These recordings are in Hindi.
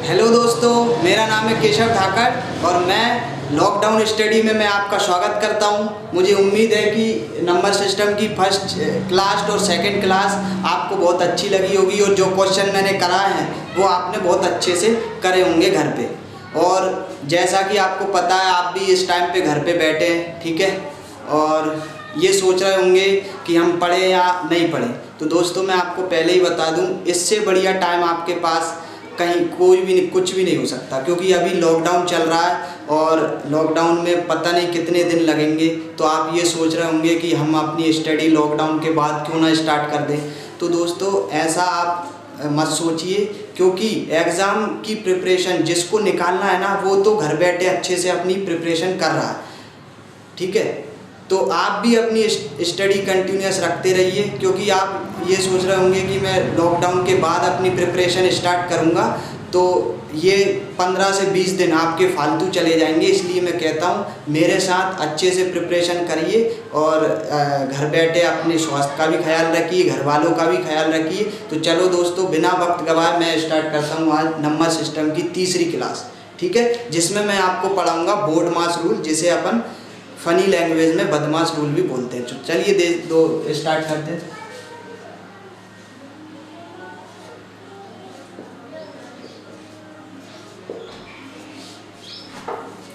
हेलो दोस्तों, मेरा नाम है केशव ठाकर और मैं लॉकडाउन स्टडी में आपका स्वागत करता हूं। मुझे उम्मीद है कि नंबर सिस्टम की फर्स्ट क्लास और सेकंड क्लास आपको बहुत अच्छी लगी होगी और जो क्वेश्चन मैंने कराए हैं वो आपने बहुत अच्छे से करे होंगे घर पे। और जैसा कि आपको पता है, आप भी इस टाइम पे घर पे बैठे हैं, ठीक है, और ये सोच रहे होंगे कि हम पढ़ें या नहीं पढ़ें। तो दोस्तों, मैं आपको पहले ही बता दूं, इससे बढ़िया टाइम आपके पास कहीं कोई भी नहीं, कुछ भी नहीं हो सकता, क्योंकि अभी लॉकडाउन चल रहा है और लॉकडाउन में पता नहीं कितने दिन लगेंगे। तो आप ये सोच रहे होंगे कि हम अपनी स्टडी लॉकडाउन के बाद क्यों ना स्टार्ट कर दें। तो दोस्तों, ऐसा आप मत सोचिए, क्योंकि एग्ज़ाम की प्रिपरेशन जिसको निकालना है ना, वो तो घर बैठे अच्छे से अपनी प्रिपरेशन कर रहा है, ठीक है। तो आप भी अपनी स्टडी कंटिन्यूस रखते रहिए, क्योंकि आप ये सोच रहे होंगे कि मैं लॉकडाउन के बाद अपनी प्रिपरेशन स्टार्ट करूंगा, तो ये 15 से 20 दिन आपके फालतू चले जाएंगे। इसलिए मैं कहता हूँ, मेरे साथ अच्छे से प्रिपरेशन करिए और घर बैठे अपने स्वास्थ्य का भी ख्याल रखिए, घर वालों का भी ख्याल रखिए। तो चलो दोस्तों, बिना वक्त गवाए मैं स्टार्ट करता हूँ आज नंबर सिस्टम की तीसरी क्लास, ठीक है, जिसमें मैं आपको पढ़ाऊँगा बोर्ड मास रूल, जिसे अपन फनी लैंग्वेज में बदमाश रूल भी बोलते हैं। चलिए स्टार्ट करते हैं।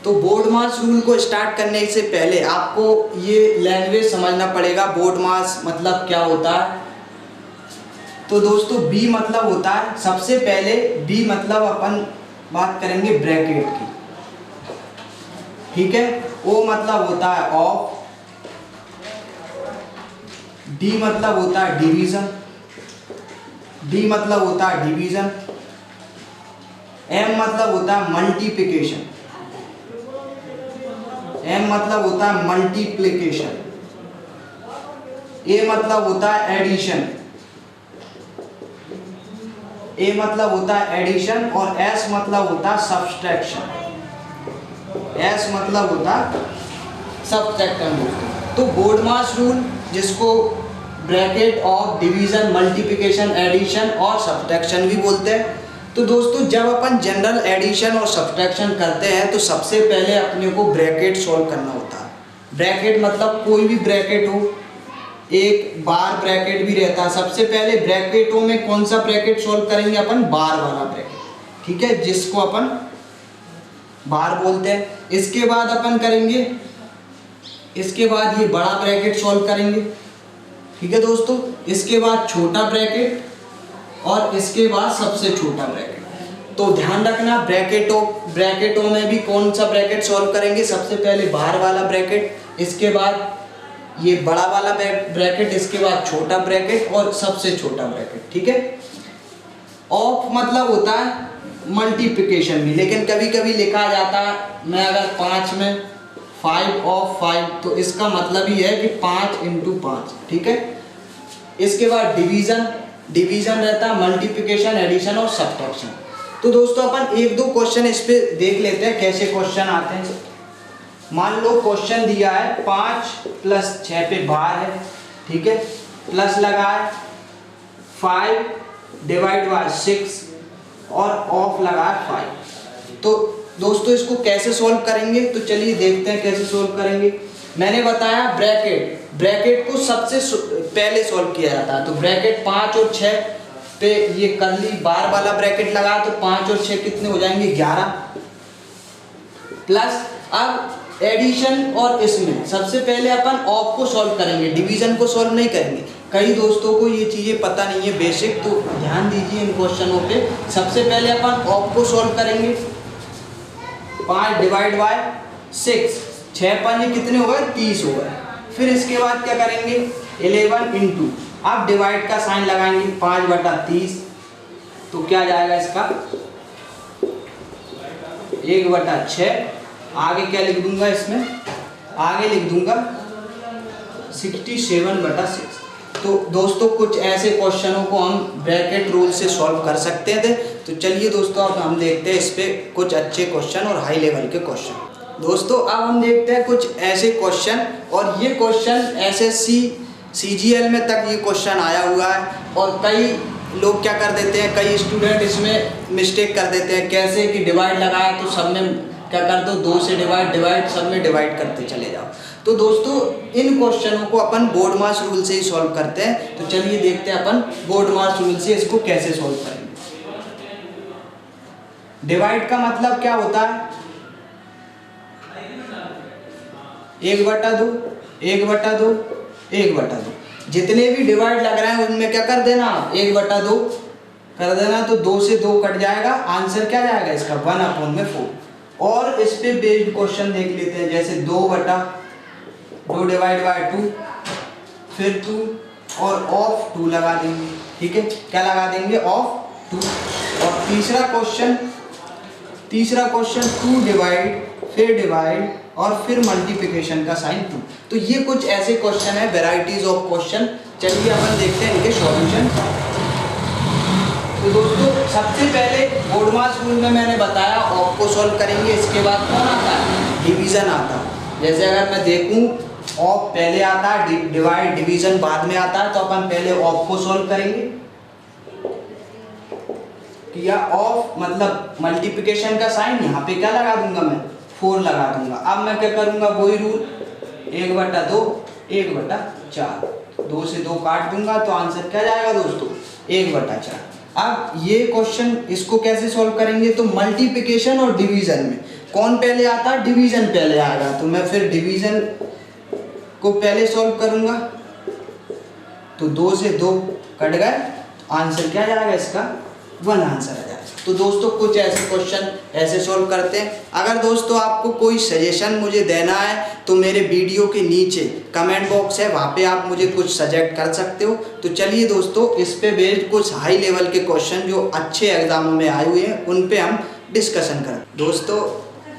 तो बोर्ड मास रूल को स्टार्ट करने से पहले आपको ये लैंग्वेज समझना पड़ेगा। बोर्ड मास मतलब क्या होता है? तो दोस्तों, बी मतलब होता है, सबसे पहले बी मतलब अपन बात करेंगे ब्रैकेट की, ठीक है। ओ मतलब होता है ऑफ, डी मतलब होता है डिवीजन, डी मतलब होता है डिवीजन, एम मतलब होता है मल्टीप्लिकेशन, एम मतलब होता है मल्टीप्लिकेशन, ए मतलब होता है एडिशन, ए मतलब होता है एडिशन, और एस मतलब होता है सब्सट्रैक्शन, एस मतलब होता है सब्सट्रैक्शन। तो बोर्ड मास रूल, जिसको bracket of division, multiplication, addition और सब्सट्रैक्शन भी बोलते हैं। तो दोस्तों, जब अपन जनरल एडिशन और सब्सट्रैक्शन करते हैं तो सबसे पहले अपने को ब्रैकेट सॉल्व करना होता है। ब्रैकेट मतलब कोई भी ब्रैकेट हो, एक बार ब्रैकेट भी रहता है। सबसे पहले ब्रैकेटों में कौन सा ब्रैकेट सॉल्व करेंगे अपन? बार वाला ब्रैकेट, ठीक है, जिसको अपन बार बोलते हैं। इसके बाद अपन करेंगे, इसके बाद ये बड़ा ब्रैकेट सॉल्व करेंगे, ठीक है दोस्तों। इसके बाद छोटा ब्रैकेट और इसके बाद सबसे छोटा ब्रैकेट। तो ध्यान रखना, ब्रैकेटों में भी कौन सा ब्रैकेट सॉल्व करेंगे? सबसे पहले बाहर वाला ब्रैकेट, इसके बाद ये बड़ा वाला ब्रैकेट, इसके बाद छोटा ब्रैकेट और सबसे छोटा ब्रैकेट, ठीक है। ऑफ मतलब होता है मल्टीप्लिकेशन भी, लेकिन कभी कभी लिखा जाता है, मैं अगर 5 में 5 ऑफ 5, तो इसका मतलब ही है कि 5 × 5, ठीक है। इसके बाद डिवीजन रहता है, मल्टीप्लिकेशन, एडिशन और सब्ट्रैक्शन। तो दोस्तों, अपन एक दो क्वेश्चन इस पे देख लेते हैं कैसे क्वेश्चन आते हैं। मान लो क्वेश्चन दिया है 5 + 6 पे बार है, ठीक है, प्लस लगा है 5 / 6 और ऑफ लगा 5। तो दोस्तों, इसको कैसे सॉल्व करेंगे? तो चलिए देखते हैं कैसे सॉल्व करेंगे। मैंने बताया ब्रैकेट को सबसे पहले सॉल्व किया जाता है। तो ब्रैकेट 5 और 6 पे ये कर ली, बार वाला ब्रैकेट लगा, तो 5 और 6 कितने हो जाएंगे? 11 प्लस। अब एडिशन और इसमें सबसे पहले अपन ऑफ को सॉल्व करेंगे, डिवीजन को सॉल्व नहीं करेंगे। कई दोस्तों को ये चीज़ें पता नहीं है बेसिक, तो ध्यान दीजिए इन क्वेश्चनों पे। सबसे पहले अपन ऑफ को सॉल्व करेंगे, 5 / 6, 6 × 5 कितने हो गए? 30 हो गए। फिर इसके बाद क्या करेंगे? 11 × अब डिवाइड का साइन लगाएंगे, 5/30, तो क्या जाएगा इसका? 1/6। आगे क्या लिख दूंगा इसमें? आगे लिख दूंगा 67/6। तो दोस्तों, कुछ ऐसे क्वेश्चनों को हम ब्रैकेट रूल से सॉल्व कर सकते थे। तो चलिए दोस्तों, अब हम देखते हैं इस पे कुछ अच्छे क्वेश्चन और हाई लेवल के क्वेश्चन। दोस्तों, अब हम देखते हैं कुछ ऐसे क्वेश्चन, और ये क्वेश्चन SSC CGL में तक ये क्वेश्चन आया हुआ है, और कई लोग क्या कर देते हैं, कई स्टूडेंट इसमें मिस्टेक कर देते हैं, कैसे कि डिवाइड लगाया तो सब में क्या कर दो, 2 से डिवाइड सब में डिवाइड करते चले जाओ। तो दोस्तों इन क्वेश्चनों को अपन बोर्ड मास रूल से ही सॉल्व करते हैं। तो चलिए देखते हैं अपन बोर्ड मास रूल से इसको कैसे सॉल्व करेंगे। डिवाइड का मतलब क्या होता है, 1/2 1/2 1/2। जितने भी डिवाइड लग रहे हैं उनमें क्या कर देना, 1/2 कर देना, तो 2 से 2 कट जाएगा, आंसर क्या जाएगा इसका 1/4। और इस पे बेस्ड क्वेश्चन देख लेते हैं, जैसे 2/2 डिवाइड बाय 2, फिर 2 और ऑफ 2 लगा देंगे। ठीक है, क्या लगा देंगे, ऑफ 2। और तीसरा क्वेश्चन 2 डिवाइड, फिर डिवाइड और फिर मल्टीप्लिकेशन का साइन 2। तो ये कुछ ऐसे क्वेश्चन है, वेराइटीज ऑफ क्वेश्चन। चलिए अपन देखते हैं इनके सॉल्यूशन। तो दोस्तों सबसे पहले बोर्ड मास रूल में मैंने बताया ऑफ को सॉल्व करेंगे, इसके बाद कौन आता है, डिवीजन आता है। जैसे अगर मैं देखूं ऑफ पहले आता है, डिवाइड डिवीजन बाद में आता है, तो अपन पहले ऑफ को सॉल्व करेंगे। या ऑफ मतलब मल्टीप्लिकेशन का साइन, यहाँ पे क्या लगा दूंगा मैं, 4 लगा दूंगा। अब मैं क्या करूंगा, वही रूल 1/2 1/4, 2 से 2 काट दूंगा, तो आंसर क्या जाएगा दोस्तों 1/4। अब ये क्वेश्चन इसको कैसे सॉल्व करेंगे, तो मल्टीप्लिकेशन और डिवीजन में कौन पहले आता है, डिवीजन पहले आएगा, तो मैं फिर डिवीजन को पहले सॉल्व करूंगा। तो 2 से 2 कट गए, आंसर क्या जाएगा इसका 1 आंसर आ जाएगा। तो दोस्तों कुछ ऐसे क्वेश्चन ऐसे सॉल्व करते हैं। अगर दोस्तों आपको कोई सजेशन मुझे देना है तो मेरे वीडियो के नीचे कमेंट बॉक्स है, वहाँ पे आप मुझे कुछ सजेस्ट कर सकते हो। तो चलिए दोस्तों इस पे बेस्ड कुछ हाई लेवल के क्वेश्चन जो अच्छे एग्जामों में आए हुए हैं उन पे हम डिस्कशन करें। दोस्तों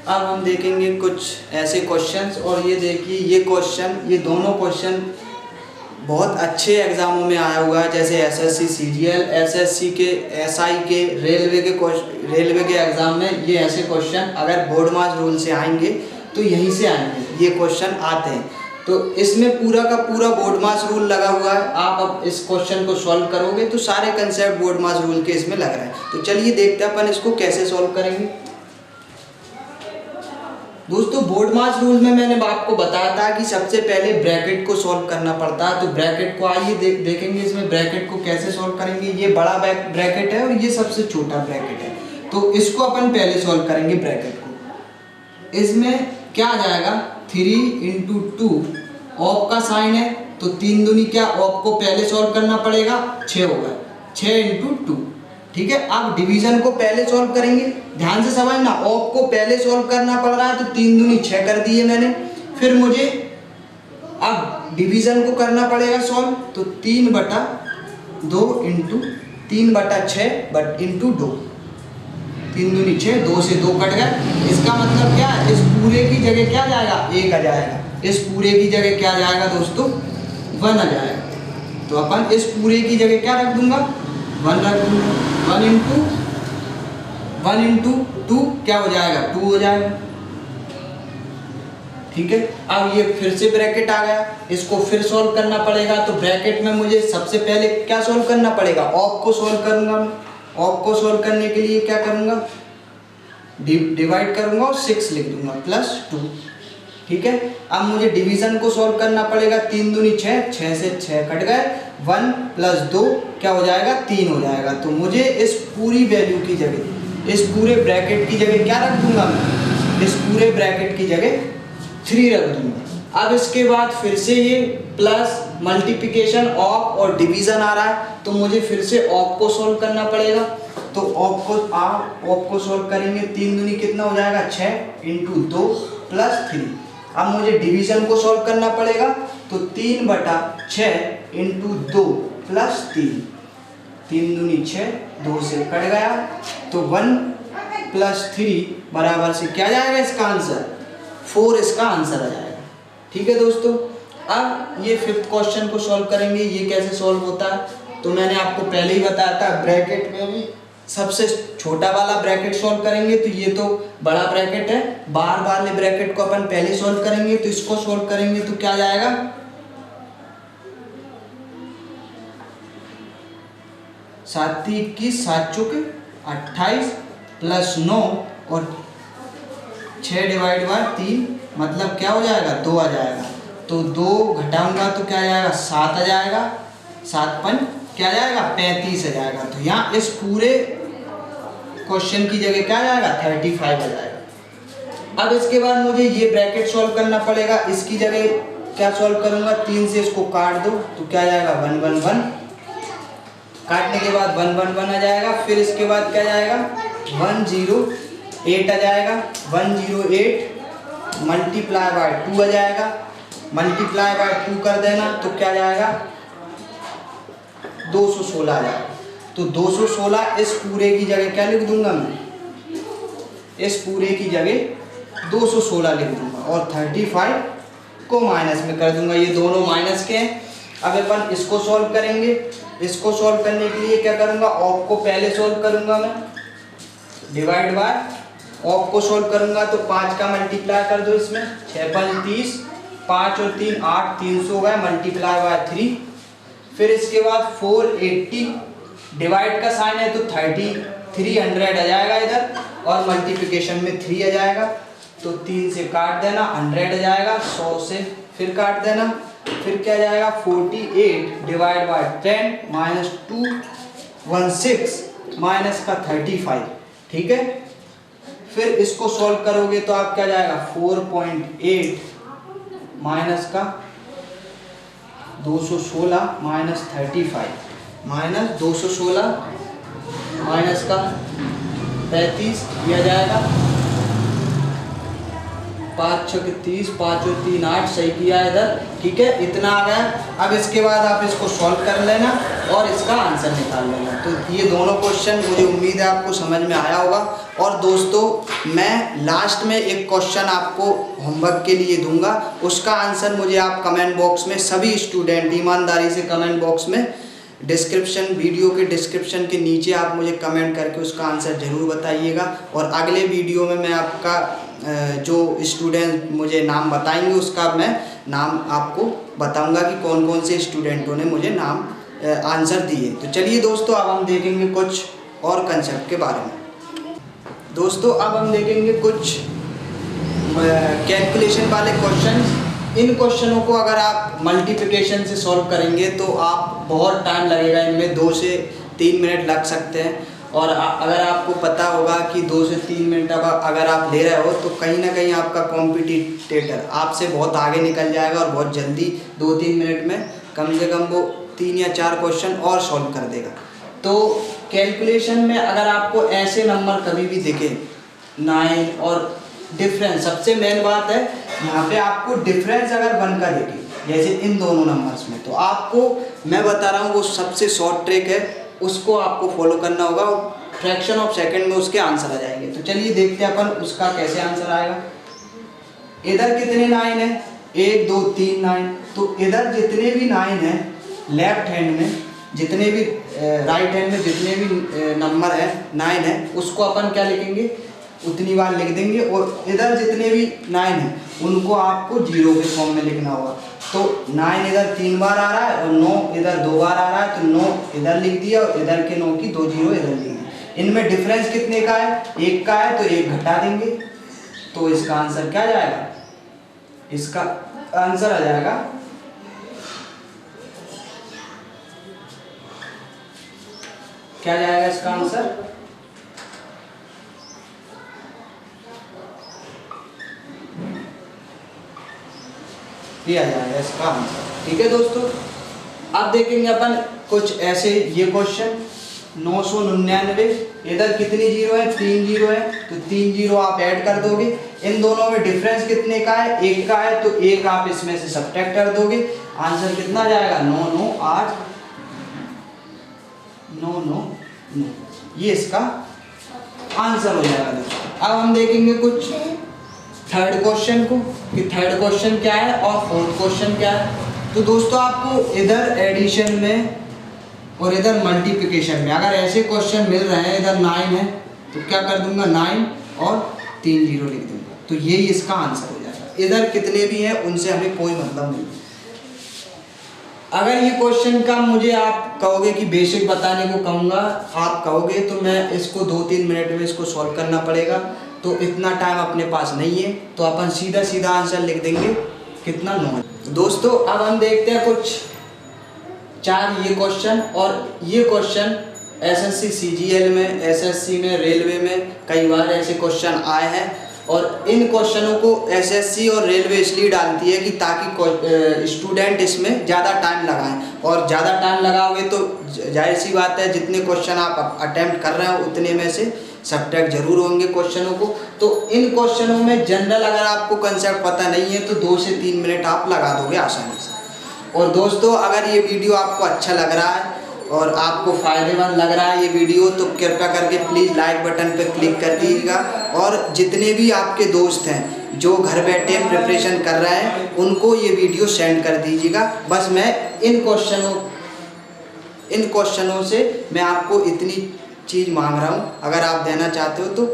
अब हम देखेंगे कुछ ऐसे क्वेश्चंस, और ये देखिए ये दोनों क्वेश्चन बहुत अच्छे एग्जामों में आया हुआ है, जैसे एसएससी सीजीएल, एसएससी के एसआई के, रेलवे के एग्जाम में ये ऐसे क्वेश्चन अगर बोर्ड मास रूल से आएंगे तो यहीं से आएंगे, ये क्वेश्चन आते हैं। तो इसमें पूरा का पूरा बोर्ड मास रूल लगा हुआ है। आप अब इस क्वेश्चन को सॉल्व करोगे तो सारे कंसेप्ट बोर्ड मास रूल के इसमें लग रहे हैं। तो चलिए देखते हैं अपन इसको कैसे सॉल्व करेंगे। दोस्तों बोर्ड मास रूल में मैंने आपको बताया था कि सबसे पहले ब्रैकेट को सॉल्व करना पड़ता है। तो ब्रैकेट को आइए देखेंगे इसमें ब्रैकेट को कैसे सॉल्व करेंगे। ये बड़ा ब्रैकेट है और ये सबसे छोटा ब्रैकेट है, तो इसको अपन पहले सॉल्व करेंगे ब्रैकेट को। इसमें क्या आ जाएगा 3 × 2, ऑफ का साइन है तो 3 दूनी क्या, ऑफ को पहले सॉल्व करना पड़ेगा, 6 होगा, 6 × 2। ठीक है, अब डिवीजन को पहले सॉल्व करेंगे, ध्यान से समझना, ऑफ को पहले सॉल्व करना पड़ रहा है तो 3 दूनी 6 कर दिए मैंने। फिर मुझे अब डिवीजन को करना पड़ेगा सॉल्व, तो 3/2 × 3/6 × 2, 3 दूनी 6, 2 से 2 कट गए। इसका मतलब क्या है, इस पूरे की जगह क्या जाएगा, 1 आ जाएगा। इस पूरे की जगह क्या जाएगा दोस्तों 1 आ जाएगा। तो अपन इस पूरे की जगह क्या रख दूंगा, 1 रख दूंगा। 1 × 2 क्या हो जाएगा, 2 हो जाएगा। ठीक है, अब ये फिर से ब्रैकेट आ गया, इसको फिर सॉल्व करना पड़ेगा। तो ब्रैकेट में मुझे सबसे पहले क्या सॉल्व करना पड़ेगा, ऑफ को सॉल्व करूंगा। ऑफ को सॉल्व करने के लिए क्या करूंगा, डिवाइड करूंगा और 6 लिख दूंगा +2। ठीक है, अब मुझे डिवीजन को सॉल्व करना पड़ेगा, 3 दूनी 6, 6 से 6 कट गए, 1 + 2 क्या हो जाएगा, 3 हो जाएगा। तो मुझे इस पूरी वैल्यू की जगह, इस पूरे ब्रैकेट की जगह क्या रख दूंगा मैं, इस पूरे ब्रैकेट की जगह 3 रख दूंगा। अब इसके बाद फिर से ये प्लस मल्टीप्लिकेशन ऑफ और डिवीजन आ रहा है, तो मुझे फिर से ऑफ को सॉल्व करना पड़ेगा। तो ऑफ को सॉल्व करेंगे, 3 दूनी कितना हो जाएगा, 6 × 2 + 3। अब मुझे डिवीजन को सॉल्व करना पड़ेगा, तो 3/6 × 2 + 3, 3 दूनी 6, 2 से कट गया, तो 1 + 3 बराबर से क्या जाएगा इसका आंसर, 4 इसका आंसर आ जाएगा। ठीक है दोस्तों, अब ये 5th क्वेश्चन को सॉल्व करेंगे। ये कैसे सॉल्व होता है, तो मैंने आपको पहले ही बताया था, ब्रैकेट में भी सबसे छोटा वाला ब्रैकेट सॉल्व करेंगे। तो ये तो बड़ा ब्रैकेट है, बार वाले ब्रैकेट को अपन पहले सॉल्व करेंगे। तो इसको सॉल्व करेंगे तो क्या जाएगा, 7 3 21, 7 चौके 28 प्लस 9 और 6 डिवाइड बाय 3 मतलब क्या हो जाएगा 2 आ जाएगा। तो 2 घटाऊंगा तो क्या आ जाएगा 7 आ जाएगा, 7 5 क्या आ जाएगा 35 आ जाएगा। तो यहाँ इस पूरे क्वेश्चन की जगह क्या आ जाएगा 35 आ जाएगा। अब इसके बाद मुझे ये ब्रैकेट सॉल्व करना पड़ेगा। इसकी जगह क्या सॉल्व करूंगा 3 से इसको काट दो तो क्या आ जाएगा 1 1 1, काटने के बाद 1 1 1 आ जाएगा। फिर इसके बाद क्या जाएगा 108 आ जाएगा, 108 मल्टीप्लाई बाय 2 आ जाएगा, मल्टीप्लाई बाय 2 कर देना तो क्या जाएगा 216 आ जाएगा। तो 216 इस पूरे की जगह क्या लिख दूंगा मैं, इस पूरे की जगह 216 लिख दूंगा और 35 को माइनस में कर दूंगा। ये दोनों माइनस के हैं। अब अपन इसको सॉल्व करेंगे। इसको सॉल्व करने के लिए क्या करूंगा ऑफ को पहले सॉल्व करूंगा मैं, डिवाइड बाय ऑफ को सॉल्व करूंगा तो 5 का मल्टीप्लाई कर दो इसमें, 6 5 30, 5 और 3 8, 300 हो गए मल्टीप्लाई बाय 3। फिर इसके बाद 480 डिवाइड का साइन है तो 300 आ जाएगा इधर और मल्टीप्लिकेशन में 3 आ जाएगा। तो 3 से काट देना 100 आ जाएगा, 100 से फिर काट देना, फिर क्या जाएगा 48 डिवाइड बाय 10 माइनस 216 माइनस का 35, ठीक है। फिर इसको सॉल्व करोगे तो आप क्या जाएगा 4.8 माइनस का 216 माइनस 35 माइनस 216 माइनस का 35 दिया जाएगा, 5 6 30, 5 और 3 8, सही किया इधर, ठीक है। इतना आ गया। अब इसके बाद आप इसको सॉल्व कर लेना और इसका आंसर निकाल लेना। तो ये दोनों क्वेश्चन मुझे उम्मीद है आपको समझ में आया होगा। और दोस्तों मैं लास्ट में एक क्वेश्चन आपको होमवर्क के लिए दूंगा, उसका आंसर मुझे आप कमेंट बॉक्स में, सभी स्टूडेंट ईमानदारी से कमेंट बॉक्स में डिस्क्रिप्शन, वीडियो के डिस्क्रिप्शन के नीचे आप मुझे कमेंट करके उसका आंसर ज़रूर बताइएगा। और अगले वीडियो में मैं आपका जो स्टूडेंट मुझे नाम बताएंगे उसका मैं नाम आपको बताऊंगा कि कौन कौन से स्टूडेंटों ने मुझे नाम आंसर दिए। तो चलिए दोस्तों अब हम देखेंगे कुछ और कंसेप्ट के बारे में। दोस्तों अब हम देखेंगे कुछ कैलकुलेशन वाले क्वेश्चंस। इन क्वेश्चनों को अगर आप मल्टीप्लिकेशन से सॉल्व करेंगे तो आप बहुत टाइम लगेगा, इनमें 2 से 3 मिनट लग सकते हैं। और अगर आपको पता होगा कि 2 से 3 मिनट अगर आप ले रहे हो तो कहीं ना कहीं आपका कॉम्पिटिटर आपसे बहुत आगे निकल जाएगा और बहुत जल्दी 2-3 मिनट में कम से कम वो 3 या 4 क्वेश्चन और सॉल्व कर देगा। तो कैलकुलेशन में अगर आपको ऐसे नंबर कभी भी दिखे 9 और डिफरेंस, सबसे मेन बात है यहाँ पे आपको डिफरेंस अगर बनकर दिखे जैसे इन दोनों नंबर्स में, तो आपको मैं बता रहा हूँ वो सबसे शॉर्ट ट्रिक है, उसको आपको फॉलो करना होगा। फ्रैक्शन ऑफ सेकंड में उसके आंसर आ जाएंगे। तो चलिए देखते हैं अपन उसका कैसे आंसर आएगा। इधर कितने 9 है 1 2 3 9, तो इधर जितने भी 9 हैं लेफ्ट हैंड में, जितने भी राइट हैंड में जितने भी नंबर है 9 है उसको अपन क्या लिखेंगे उतनी बार लिख देंगे। और इधर जितने भी 9 हैं उनको आपको 0 के फॉर्म में लिखना होगा। तो 9 इधर 3 बार आ रहा है और 9 इधर 2 बार आ रहा है, तो 9 इधर लिख दिया और इधर के 9 की 2 0 इधर लिख दी। इनमें डिफरेंस कितने का है 1 का है, तो 1 घटा देंगे तो इसका आंसर क्या जाएगा, इसका आंसर आ जाएगा क्या जाएगा इसका आंसर ये आ जाएगा इसका आंसर, ठीक है दोस्तों। अब देखेंगे अपन कुछ ऐसे ये क्वेश्चन 999, इधर कितनी 0 है 3 0 है, तो 3 0 आप ऐड कर दोगे। इन दोनों में डिफरेंस कितने का है 1 का है, तो 1 आप इसमें से सब्ट्रैक्ट कर दोगे। आंसर कितना जाएगा 9 9 8 9 9 9, ये इसका आंसर हो जाएगा दोस्तों। अब हम देखेंगे कुछ थर्ड क्वेश्चन को कि थर्ड क्वेश्चन क्या है और फोर्थ क्वेश्चन क्या है। तो दोस्तों आपको इधर एडिशन में और इधर मल्टीप्लिकेशन में अगर ऐसे क्वेश्चन मिल रहे हैं, इधर 9 है तो क्या कर दूंगा 9 और 3 0 लिख दूंगा, तो यही इसका आंसर हो जाएगा। इधर कितने भी हैं उनसे हमें कोई मतलब नहीं। अगर ये क्वेश्चन का मुझे आप कहोगे कि बेसिक बताने को कहूँगा, आप कहोगे तो मैं इसको 2-3 मिनट में इसको सॉल्व करना पड़ेगा, तो इतना टाइम अपने पास नहीं है, तो अपन सीधा सीधा आंसर लिख देंगे कितना 9। दोस्तों अब हम देखते हैं कुछ 4 ये क्वेश्चन, और ये क्वेश्चन एसएससी सीजीएल में, एसएससी में, रेलवे में कई बार ऐसे क्वेश्चन आए हैं, और इन क्वेश्चनों को एसएससी और रेलवे इसलिए डालती है कि ताकि स्टूडेंट इसमें ज़्यादा टाइम लगाएं, और ज़्यादा टाइम लगाओगे तो जाहिर सी बात है जितने क्वेश्चन आप अटेम्प्ट कर रहे हो उतने में से सब्ट्रैक्ट जरूर होंगे क्वेश्चनों को। तो इन क्वेश्चनों में जनरल अगर आपको कंसेप्ट पता नहीं है तो 2 से 3 मिनट आप लगा दोगे आसानी से। और दोस्तों अगर ये वीडियो आपको अच्छा लग रहा है और आपको फ़ायदेमंद लग रहा है ये वीडियो, तो कृपया करके प्लीज़ लाइक बटन पर क्लिक कर दीजिएगा, और जितने भी आपके दोस्त हैं जो घर बैठे प्रिपरेशन कर रहे हैं उनको ये वीडियो सेंड कर दीजिएगा। बस मैं इन क्वेश्चनों से मैं आपको इतनी चीज़ मांग रहा हूँ, अगर आप देना चाहते हो तो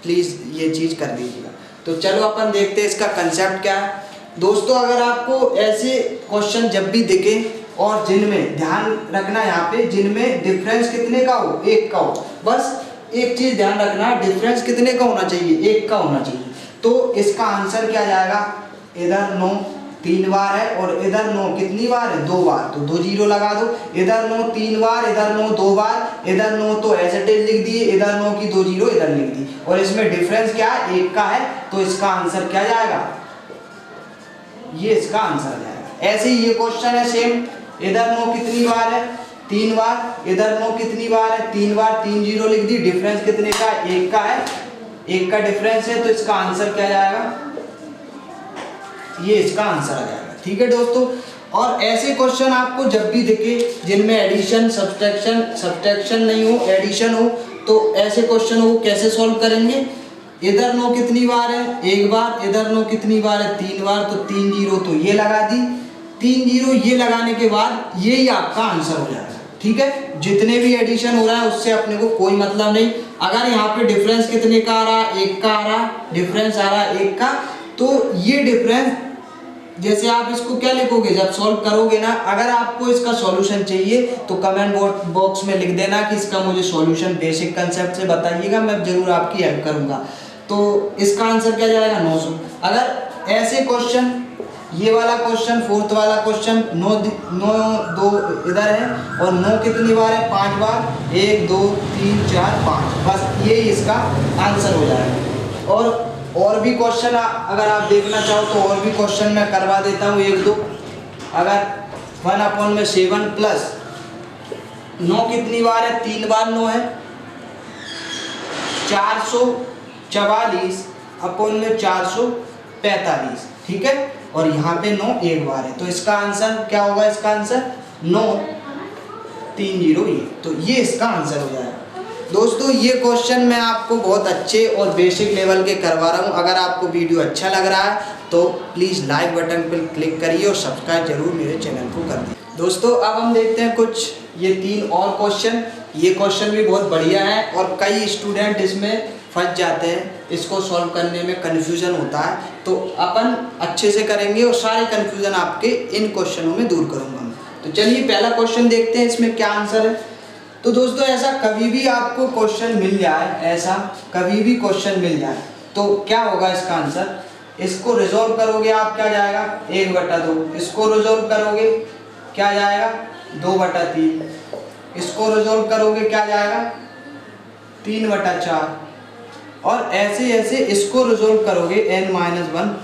प्लीज़ ये चीज़ कर दीजिएगा। तो चलो अपन देखते हैं इसका कंसेप्ट क्या है। दोस्तों अगर आपको ऐसे क्वेश्चन जब भी दिखे और जिनमें ध्यान रखना, यहाँ पे जिनमें डिफरेंस कितने का हो, 1 का हो, बस एक चीज़ ध्यान रखना, डिफरेंस कितने का होना चाहिए, 1 का होना चाहिए। तो इसका आंसर क्या जाएगा, इधर 9 3 बार है और इधर 9 कितनी बार है, 2 बार, तो 2 जीरो लगा दो। इधर 9 3 बार, इधर 9 2 बार, इधर 9 तो एज इट इज लिख दिए, इधर 9 की 2 जीरो इधर लिख दी, और इसमें डिफरेंस क्या है, 1 का है, तो इसका आंसर क्या जाएगा, ये इसका आंसर जाएगा। ऐसे ही ये क्वेश्चन है सेम, इधर 9 कितनी बार है, 3 बार, इधर 9 कितनी बार है, 3 बार, 3 जीरो लिख दी, डिफरेंस कितने का, 1 का है, 1 का डिफरेंस है, तो इसका आंसर क्या जाएगा, ये इसका आंसर आ जाएगा। ठीक है दोस्तों, और ऐसे क्वेश्चन आपको जब भी दिखे जिनमें एडिशन सब्ट्रैक्शन नहीं हो, एडिशन हो, तो ऐसे क्वेश्चनों को कैसे सॉल्व करेंगे, इधर 9 कितनी बार है, 1 बार, इधर 9 कितनी बार है, 3 बार, तो 3 जीरो तो ये लगा दी, 3 जीरो ये लगाने के बाद ये ही आपका आंसर हो जाएगा। ठीक है, जितने भी एडिशन हो रहा है उससे अपने को कोई मतलब नहीं। अगर यहाँ पे डिफरेंस कितने का आ रहा है, 1 का आ रहा है, डिफरेंस आ रहा है 1 का, तो ये डिफरेंस जैसे आप इसको क्या लिखोगे जब सॉल्व करोगे ना, अगर आपको इसका सॉल्यूशन चाहिए तो कमेंट बॉक्स में लिख देना कि इसका मुझे सॉल्यूशन बेसिक कंसेप्ट से बताइएगा, मैं जरूर आपकी हेल्प करूंगा। तो इसका आंसर क्या जाएगा, 900। अगर ऐसे क्वेश्चन, ये वाला क्वेश्चन, 4th वाला क्वेश्चन, 9 2 इधर है और 9 कितनी बार है, 5 बार, 1 2 3 4 5, बस ये इसका आंसर हो जाएगा। और भी क्वेश्चन अगर आप देखना चाहो तो और भी क्वेश्चन मैं करवा देता हूँ 1-2। अगर 1/7 प्लस 9 कितनी बार है, 3 बार 9 है, 444 अपॉन में 445, ठीक है, और यहाँ पे 9 1 बार है, तो इसका आंसर क्या होगा, इसका आंसर 9 3 जीरो, ये तो ये इसका आंसर हो जाएगा। दोस्तों ये क्वेश्चन मैं आपको बहुत अच्छे और बेसिक लेवल के करवा रहा हूँ। अगर आपको वीडियो अच्छा लग रहा है तो प्लीज़ लाइक बटन पर क्लिक करिए और सब्सक्राइब जरूर मेरे चैनल को कर दीजिए। दोस्तों अब हम देखते हैं कुछ ये 3 और क्वेश्चन। ये क्वेश्चन भी बहुत बढ़िया है और कई स्टूडेंट इसमें फंस जाते हैं, इसको सॉल्व करने में कन्फ्यूज़न होता है, तो अपन अच्छे से करेंगे और सारे कन्फ्यूज़न आपके इन क्वेश्चनों में दूर करूँगा मैं। तो चलिए पहला क्वेश्चन देखते हैं, इसमें क्या आंसर है। तो दोस्तों ऐसा कभी भी आपको क्वेश्चन मिल जाए, ऐसा कभी भी क्वेश्चन मिल जाए तो क्या होगा इसका आंसर, इसको रिजॉल्व करोगे आप, क्या जाएगा 1/2, इसको रिजॉल्व करोगे क्या जाएगा 2/3, इसको रिजॉल्व करोगे क्या जाएगा 3/4, और ऐसे ऐसे इसको रिजॉल्व करोगे n-1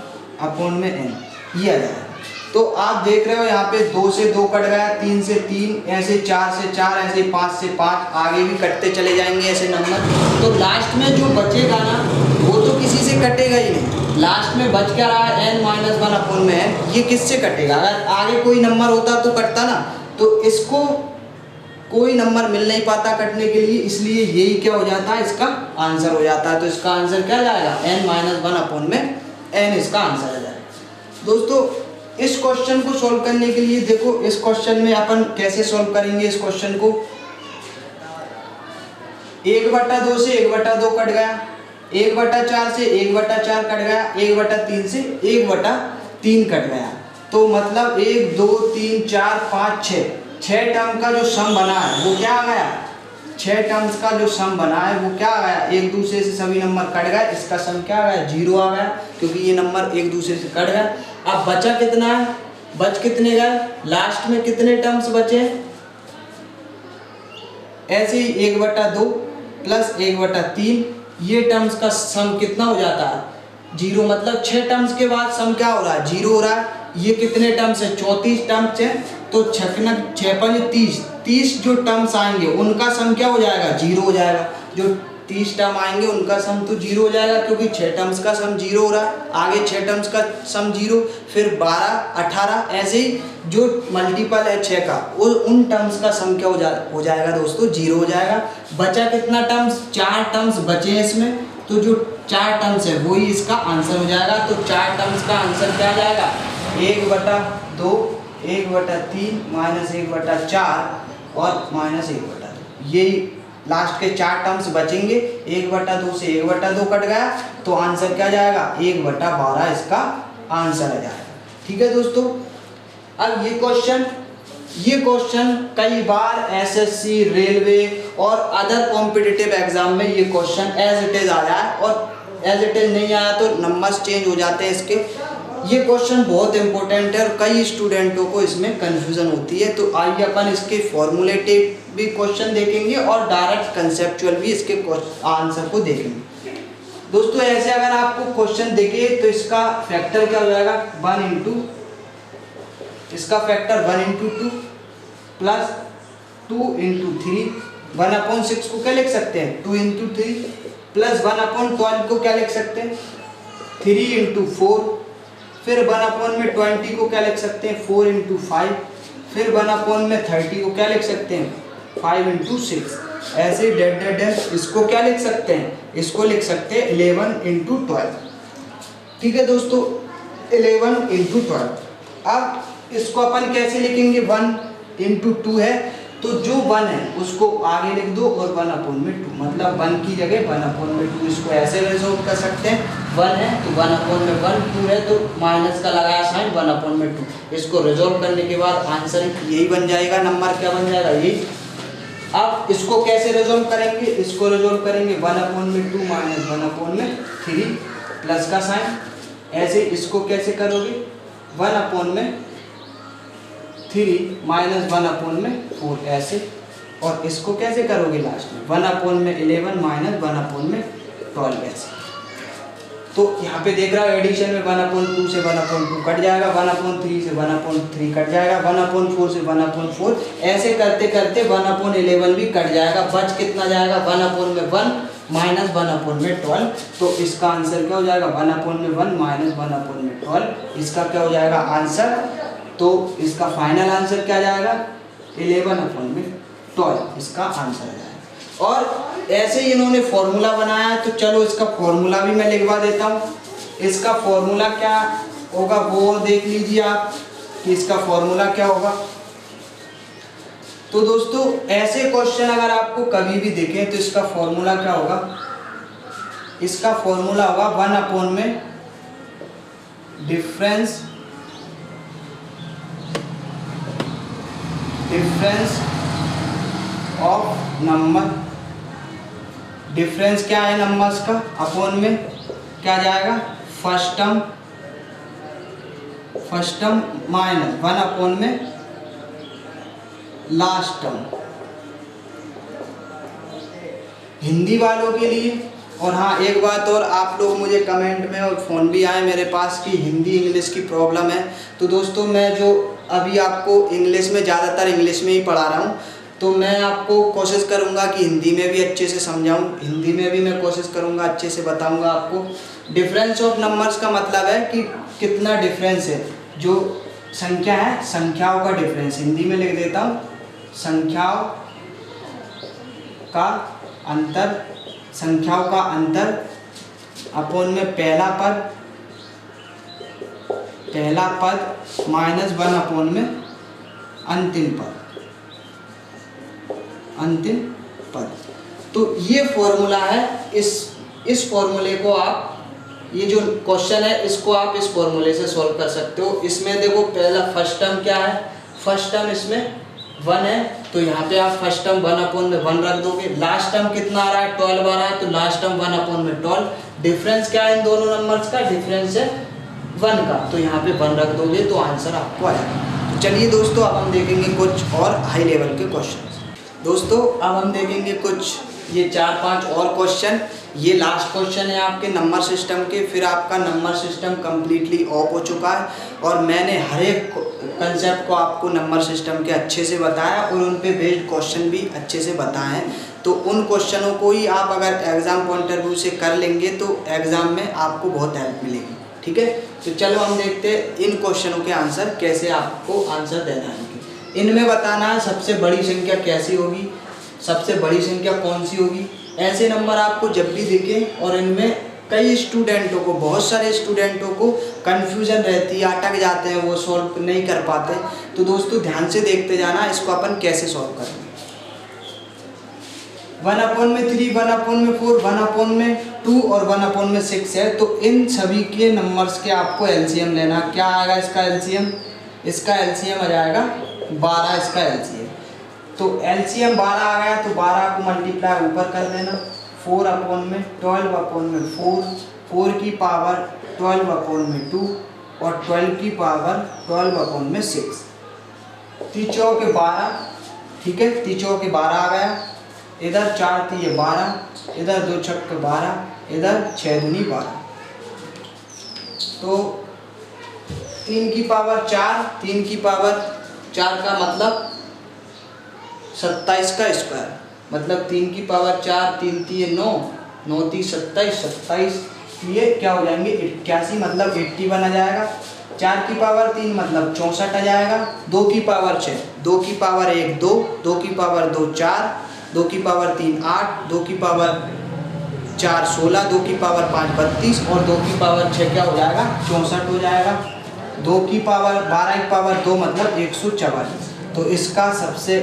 अपॉन में n, ये आ जाएगा। तो आप देख रहे हो यहाँ पे 2 से 2 कट गया, 3 से 3, ऐसे 4 से 4, ऐसे 5 से 5, आगे भी कटते चले जाएंगे ऐसे नंबर। तो लास्ट में जो बचेगा ना वो तो किसी से कटेगा ही नहीं, लास्ट में बच क्या रहा है n-1 अपॉन में n, ये किससे कटेगा, अगर आगे कोई नंबर होता तो कटता ना, तो इसको कोई नंबर मिल नहीं पाता कटने के लिए, इसलिए यही क्या हो जाता है, इसका आंसर हो जाता है। तो इसका आंसर क्या जाएगा n-1 अपॉन में n, इसका आंसर आ जाएगा। दोस्तों इस क्वेश्चन को सॉल्व करने के लिए देखो, इस क्वेश्चन में अपन कैसे सॉल्व करेंगे इस क्वेश्चन को, 1/2 से 1/2 कट गया, 1/4 से 1/4 कट गया, 1/3 से 1/3 कट गया, तो मतलब 1 2 3 4 5 6 6 टर्म का जो सम बना है वो क्या आ गया, 6 टर्म्स का जो सम बना है वो क्या आ गया, एक दूसरे से सभी नंबर कट गए, इसका सम क्या आ गया 0 आ गया, क्योंकि ये नंबर एक दूसरे से कट गए। अब बचा कितना है, बच कितने गए, लास्ट में कितने टर्म्स बचे, ऐसे ही 1/2 प्लस 1/3, ये टर्म्स का सम कितना हो जाता है 0, मतलब 6 टर्म्स के बाद सम क्या हो रहा है 0 हो रहा है। ये कितने टर्म्स है, 34 टर्म्स है, तो 6×5 30 जो टर्म्स आएंगे उनका सम क्या हो जाएगा 0 हो जाएगा। जो 30 टर्म आएंगे उनका सम तो 0 हो जाएगा, क्योंकि 6 टर्म्स का सम 0 हो रहा है। आगे 6 टर्म्स का सम 0, फिर 12, 18, ऐसे ही जो मल्टीपल है 6 का उन टर्म्स का सम क्या हो जाएगा दोस्तों 0 हो जाएगा। बचा कितना टर्म्स, 4 टर्म्स बचे हैं इसमें, तो जो 4 टर्म्स है वही इसका आंसर हो जाएगा। तो 4 टर्म्स का आंसर क्या आ जाएगा 1/2, 1/3 माइनस 1/4 और माइनस 1/2, यही लास्ट के 4 टर्म्स बचेंगे। 1/2 से 1/2 कट गया, तो आंसर क्या जाएगा 1/12 इसका आंसर आ जाएगा। ठीक है दोस्तों। अब ये क्वेश्चन कई बार एसएससी, रेलवे और अदर कॉम्पिटिटिव एग्जाम में ये क्वेश्चन एज इट इज आया है, और एज इट इज नहीं आया तो नंबर्स चेंज हो जाते हैं इसके। ये क्वेश्चन बहुत इंपॉर्टेंट है और कई स्टूडेंटों को इसमें कंफ्यूजन होती है। तो आइए अपन इसके फॉर्मूलेटिव भी क्वेश्चन देखेंगे और डायरेक्ट कंसेप्चुअल भी इसके आंसर को देखेंगे। दोस्तों ऐसे अगर आपको क्वेश्चन देखे तो इसका फैक्टर क्या हो जाएगा 1 इंटू, इसका फैक्टर 1 इंटू 2 प्लस 2 इंटू 3, 1/6 को क्या लिख सकते हैं 2 इंटू 3, प्लस 1/12 को क्या लिख सकते हैं 3 इंटू 4, फिर 1/20 को क्या लिख सकते हैं 4 इंटू 5, फिर 1/30 को क्या लिख सकते हैं 5 इंटू 6, ऐसे डेड इसको क्या लिख सकते हैं, इसको लिख सकते हैं 11 इंटू 12। ठीक है दोस्तों, 11 इंटू 12। अब इसको अपन कैसे लिखेंगे, 1 इंटू 2 है तो जो 1 है उसको आगे लिख दो और 1/2, मतलब 1 की जगह 1/2, इसको ऐसे रिजोल्व कर सकते हैं। 1 है तो 1/1, 2 है तो माइनस का लगाया साइन 1/2, इसको रिजोल्व करने के बाद आंसर यही बन जाएगा, नंबर क्या बन जाएगा यही। अब इसको कैसे रिजोल्व करेंगे, इसको रिजोल्व करेंगे 1/2 माइनस 1/3 प्लस का साइन, ऐसे इसको कैसे करोगे 1/3 माइनस 1/4 ऐसे, और इसको कैसे करोगे लास्ट में 1/11 माइनस 1/12 ऐसे। तो यहाँ पे देख रहा हो एडिशन में 1/2 से 1/2 कट जाएगा, 1/3 से 1/3 कट जाएगा, 1/4 से 1/4, ऐसे करते करते 1/11 भी कट जाएगा। बच कितना जाएगा 1/1 माइनस 1/12, तो इसका आंसर क्या हो जाएगा 1/1 माइनस 1/12, इसका क्या हो जाएगा आंसर। तो इसका फाइनल आंसर क्या जाएगा 11/12, इसका आंसर आ जाएगा। और ऐसे ही इन्होंने फॉर्मूला बनाया है, तो चलो इसका फॉर्मूला भी मैं लिखवा देता हूँ। इसका फॉर्मूला क्या होगा वो देख लीजिए आप कि इसका फॉर्मूला क्या होगा। तो दोस्तों ऐसे क्वेश्चन अगर आपको कभी भी दिखे तो इसका फॉर्मूला क्या होगा, इसका फॉर्मूला होगा 1 में डिफरेंस ऑफ नंबर। डिफरेंस क्या है नंबर्स का, अपॉन में क्या जाएगा फर्स्ट टर्म माइनस 1 में लास्ट टर्म, हिंदी वालों के लिए। और हाँ एक बात और, आप लोग मुझे कमेंट में और फ़ोन भी आए मेरे पास कि हिंदी इंग्लिश की प्रॉब्लम है। तो दोस्तों मैं जो अभी आपको इंग्लिश में ज़्यादातर इंग्लिश में ही पढ़ा रहा हूँ, तो मैं आपको कोशिश करूँगा कि हिंदी में भी अच्छे से समझाऊँ, हिंदी में भी मैं कोशिश करूँगा अच्छे से बताऊँगा आपको। डिफरेंस ऑफ नंबर्स का मतलब है कि कितना डिफरेंस है, जो संख्या है संख्याओं का डिफरेंस, हिंदी में लिख देता हूँ संख्याओं का अंतर अपॉन में पहला पद माइनस 1 में अंतिम पद। तो ये फॉर्मूला है, इस फॉर्मूले को आप, ये जो क्वेश्चन है इसको आप इस फॉर्मूले से सॉल्व कर सकते हो। इसमें देखो पहला फर्स्ट टर्म क्या है, फर्स्ट टर्म इसमें 1 है, तो यहाँ पे आप फर्स्ट टर्म 1/1 रख दोगे। लास्ट टर्म कितना आ रहा है, 12 आ रहा है, तो लास्ट टर्म 1/12। डिफरेंस क्या है इन दोनों नंबर्स का, डिफरेंस है 1 का, तो यहाँ पे 1 रख दोगे तो आंसर आपको आ जाएगा। तो चलिए दोस्तों, अब हम देखेंगे कुछ और हाई लेवल के क्वेश्चन। दोस्तों अब हम देखेंगे कुछ ये 4-5 और क्वेश्चन। ये लास्ट क्वेश्चन है आपके नंबर सिस्टम के, फिर आपका नंबर सिस्टम कम्प्लीटली ऑफ हो चुका है और मैंने हर एक कंसेप्ट को आपको नंबर सिस्टम के अच्छे से बताया और उन पे बेस्ड क्वेश्चन भी अच्छे से बताए हैं। तो उन क्वेश्चनों को ही आप अगर एग्ज़ाम पॉइंट ऑफ व्यू से कर लेंगे तो एग्ज़ाम में आपको बहुत हेल्प मिलेगी। ठीक है, तो चलो हम देखते हैं इन क्वेश्चनों के आंसर कैसे आपको आंसर देना है। इनमें बताना है सबसे बड़ी संख्या कैसी होगी, सबसे बड़ी संख्या कौन सी होगी। ऐसे नंबर आपको जब भी दिखें, और इनमें कई स्टूडेंटों को, बहुत सारे स्टूडेंटों को कन्फ्यूजन रहती है, अटक जाते हैं, वो सॉल्व नहीं कर पाते। तो दोस्तों ध्यान से देखते जाना इसको अपन कैसे सॉल्व करेंगे। 1/3, 1/4, 1/2 और 1/6 है, तो इन सभी के नंबर्स के आपको एलसीएम लेना। क्या आएगा इसका एलसीएम, इसका एलसीएम आ जाएगा 12, इसका एलसीएम। तो एलसीएम 12 आ गया, तो 12 को मल्टीप्लाई ऊपर कर देना, 4/12/4, 4 की पावर 12/2 और 12 की पावर 12/6। 3 चौके 12, ठीक है, 3 चौके 12 आ गया। इधर 4 3 12, इधर 2 छक्के 12, इधर 6 दूनी 12। तो 3 की पावर 4, 3 की पावर 4 का मतलब 27 का स्क्वायर, मतलब 3 की पावर 4, 3 3 9, 9 3 27, 27 ये क्या हो जाएंगे 81, मतलब 81 आ जाएगा। 4 की पावर 3 मतलब 64 आ जाएगा। 2 की पावर 6, 2 की पावर 1 2, 2 की पावर 2 4, 2 की पावर 3 8, 2 की पावर 4 16, 2 की पावर 5 32 और 2 की पावर 6 क्या हो जाएगा 64 हो जाएगा। 2 की पावर 12 की पावर 2 मतलब 144। तो इसका सबसे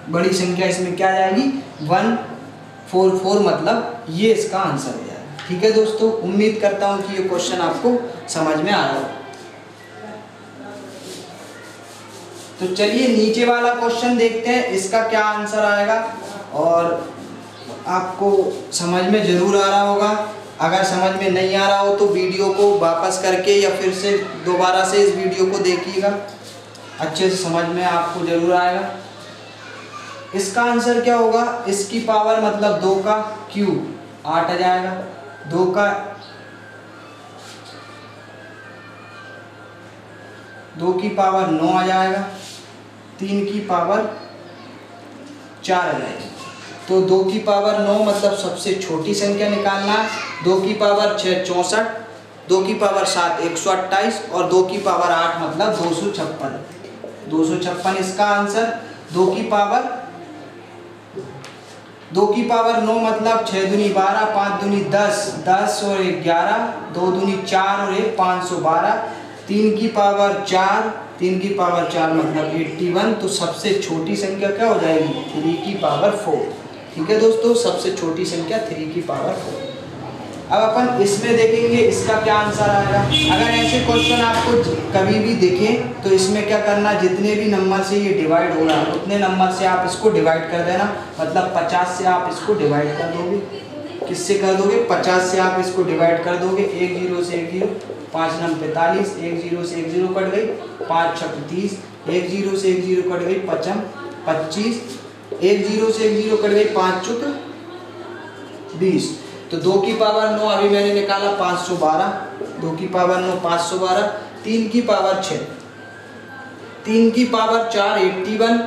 बड़ी संख्या इसमें क्या आ जाएगी 144, मतलब ये इसका आंसर हो जाएगा। ठीक है दोस्तों, उम्मीद करता हूँ कि ये क्वेश्चन आपको समझ में आ रहा हो। तो चलिए नीचे वाला क्वेश्चन देखते हैं, इसका क्या आंसर आएगा और आपको समझ में ज़रूर आ रहा होगा। अगर समझ में नहीं आ रहा हो तो वीडियो को वापस करके या फिर से दोबारा से इस वीडियो को देखिएगा, अच्छे से समझ में आपको ज़रूर आएगा। इसका आंसर क्या होगा, इसकी पावर मतलब 2 का क्यूब 8 आ जाएगा, 2 की पावर 9 आ जाएगा, 3 की पावर 4 आ जाएगी। तो 2 की पावर 9 मतलब सबसे छोटी संख्या निकालना है। 2 की पावर 6 64, 2 की पावर 7 128 और 2 की पावर 8 मतलब 256 इसका आंसर। 2 की पावर 9 मतलब 6 दूनी 12, 5 दूनी 10, 10 और 1 11, 2 दूनी 4 और 1 512। 3 की पावर 4, 3 की पावर 4 मतलब 81। तो सबसे छोटी संख्या क्या हो जाएगी 3 की पावर 4। ठीक है दोस्तों, सबसे छोटी संख्या 3 की पावर 4। अब अपन इसमें देखेंगे इसका क्या आंसर आएगा। अगर ऐसे क्वेश्चन आपको कभी भी दिखें तो इसमें क्या करना, जितने भी नंबर से ये डिवाइड हो रहा है उतने नंबर से आप इसको डिवाइड कर देना। मतलब 50 से आप इसको डिवाइड कर दोगे, किससे कर दोगे 50 से आप इसको डिवाइड कर दोगे। 1 0 से 1 0, 5 9 45, 1 0 से 1 0 कट गई, 5 6 30, 1 0 से 1 0 कट गई 5 25, 1 0 से 1 0 कट गई 5 चुक 20। तो 2 की पावर 9 अभी मैंने निकाला 512, 2 की पावर 9 512, 3 की पावर 6, 3 की पावर 4 81,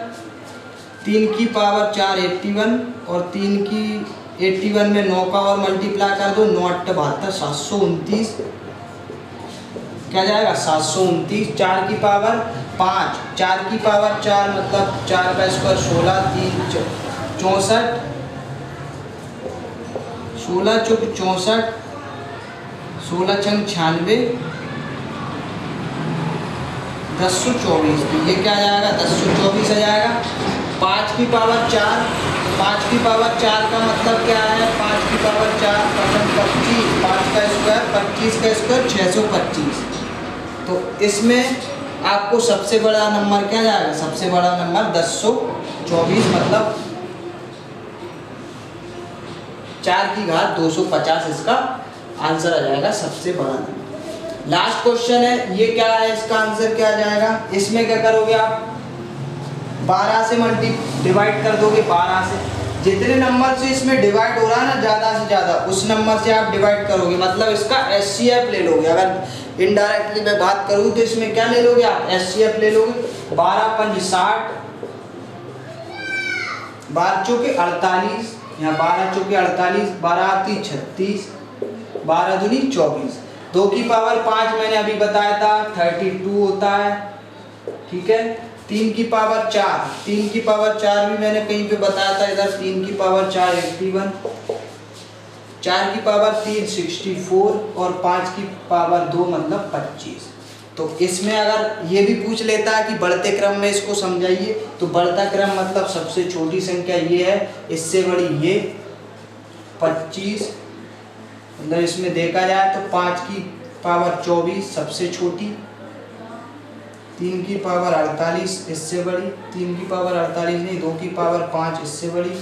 3 की पावर 4 81 और 3 की 81 में 9 का और मल्टीप्लाई कर दो, 9 8 72 729 क्या जाएगा 729। 4 की पावर 5, 4 की पावर 4 मतलब 4 का स्क्वायर 16, 3 64, 16 चौक 64, 16 छंग 96, 1024। तो ये क्या आ जाएगा 1024 आ जाएगा। 5 की पावर 4, 5 की पावर 4 का मतलब क्या है 5 की पावर 4 25, 5 का स्क्वायर 25 का स्क्वायर 625। तो इसमें आपको सबसे बड़ा नंबर क्या जाएगा, सबसे बड़ा नंबर 1024 मतलब 4 की घात 250 इसका आंसर आ जाएगा, सबसे बड़ा नंबर। लास्ट क्वेश्चन है, ये क्या है, इसका आंसर क्या आ जाएगा। इसमें क्या करोगे आप, 12 से डिवाइड कर दोगे, 12 से जितने नंबर से इसमें डिवाइड हो रहा है ना ज़्यादा से ज़्यादा, उस नंबर से आप डिवाइड करोगे, मतलब इसका एचसीएफ ले लोगे। अगर इनडायरेक्टली मैं बात करूँ तो इसमें क्या ले लोगे आप, एचसीएफ ले लोगे। 12 पंज 60, 12 चौके 48, यहाँ 12 चौके 48, 12 आती 36, 12 दूनी 24, 2 की पावर 5 मैंने अभी बताया था 32 होता है, ठीक है। 3 की पावर 4, 3 की पावर 4 भी मैंने कहीं पे बताया था, इधर 3 की पावर 4 81, 4 की पावर 3 64 और 5 की पावर 2 मतलब 25। तो इसमें अगर ये भी पूछ लेता है कि बढ़ते क्रम में इसको समझाइए, तो बढ़ता क्रम मतलब सबसे छोटी संख्या ये है, इससे बड़ी ये 25, मतलब इसमें देखा जाए तो 5 की पावर 24 सबसे छोटी, 3 की पावर 48 इससे बड़ी, 3 की पावर 48 नहीं 2 की पावर 5 इससे बड़ी,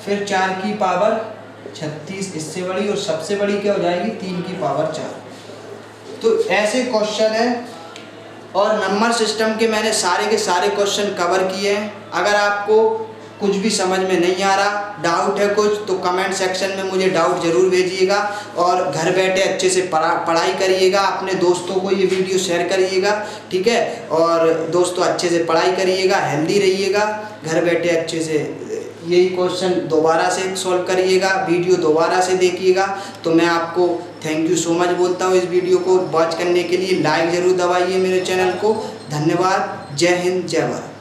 फिर 4 की पावर 36 इससे बड़ी, और सबसे बड़ी क्या हो जाएगी 3 की पावर 4। तो ऐसे क्वेश्चन है, और नंबर सिस्टम के मैंने सारे के सारे क्वेश्चन कवर किए हैं। अगर आपको कुछ भी समझ में नहीं आ रहा, डाउट है कुछ, तो कमेंट सेक्शन में मुझे डाउट ज़रूर भेजिएगा, और घर बैठे अच्छे से पढ़ाई करिएगा, अपने दोस्तों को ये वीडियो शेयर करिएगा, ठीक है। और दोस्तों अच्छे से पढ़ाई करिएगा, हेल्दी रहिएगा, घर बैठे अच्छे से यही क्वेश्चन दोबारा से सॉल्व करिएगा, वीडियो दोबारा से देखिएगा। तो मैं आपको थैंक यू सो मच बोलता हूँ इस वीडियो को वॉच करने के लिए। लाइक ज़रूर दबाइए मेरे चैनल को। धन्यवाद। जय हिंद, जय भारत।